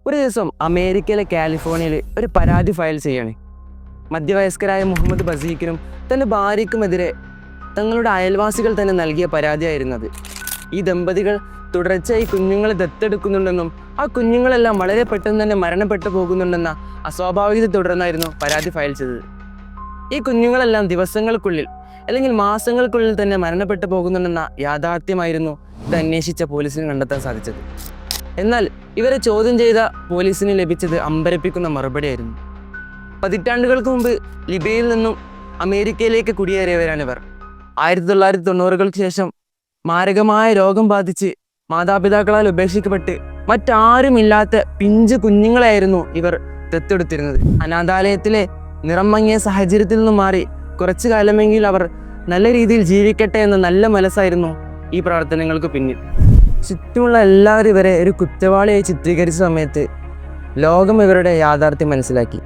ഒരു ദിവസം അമേരിക്കയിലെ കാലിഫോർണിയയിൽ ഒരു പരാതി ഫയൽ ചെയ്യാണ്. മധ്യവയസ്കരായ മുഹമ്മദ് ബസീഖിനും തൻ്റെ ഭാര്യയ്ക്കുമെതിരെ തങ്ങളുടെ അയൽവാസികൾ തന്നെ നൽകിയ പരാതിയായിരുന്നത്. ഈ ദമ്പതികൾ തുടർച്ചയായി കുഞ്ഞുങ്ങളെ ദത്തെടുക്കുന്നുണ്ടെന്നും ആ കുഞ്ഞുങ്ങളെല്ലാം വളരെ പെട്ടെന്ന് തന്നെ മരണപ്പെട്ടു പോകുന്നുണ്ടെന്ന അസ്വാഭാവികത തുടർന്നായിരുന്നു പരാതി ഫയൽ ചെയ്തത്. ഈ കുഞ്ഞുങ്ങളെല്ലാം ദിവസങ്ങൾക്കുള്ളിൽ അല്ലെങ്കിൽ മാസങ്ങൾക്കുള്ളിൽ തന്നെ മരണപ്പെട്ടു പോകുന്നുണ്ടെന്ന യാഥാർത്ഥ്യമായിരുന്നു ഇത് അന്വേഷിച്ച പോലീസിന് കണ്ടെത്താൻ സാധിച്ചത്. എന്നാൽ ഇവരെ ചോദ്യം ചെയ്ത പോലീസിന് ലഭിച്ചത് അമ്പരപ്പിക്കുന്ന മറുപടിയായിരുന്നു. പതിറ്റാണ്ടുകൾക്ക് മുമ്പ് ലിബിയയിൽ നിന്നും അമേരിക്കയിലേക്ക് കുടിയേറിയവരാണിവർ. 1990-കൾക്ക് ശേഷം മാരകമായ രോഗം ബാധിച്ച് മാതാപിതാക്കളാൽ ഉപേക്ഷിക്കപ്പെട്ട് മറ്റാരുമില്ലാത്ത പിഞ്ചു കുഞ്ഞുങ്ങളെയായിരുന്നു ഇവർ ദത്തെടുത്തിരുന്നത്. അനാഥാലയത്തിലെ നിറം മങ്ങിയ സാഹചര്യത്തിൽ നിന്നും മാറി കുറച്ചു കാലമെങ്കിൽ അവർ നല്ല രീതിയിൽ ജീവിക്കട്ടെ എന്ന നല്ല മനസ്സായിരുന്നു ഈ പ്രവർത്തനങ്ങൾക്ക് പിന്നിൽ. ചുറ്റുമുള്ള എല്ലാവരും ഇവരെ ഒരു കുറ്റവാളിയായി ചിത്രീകരിച്ച സമയത്ത് ലോകം ഇവരുടെ യാഥാർത്ഥ്യം മനസ്സിലാക്കി.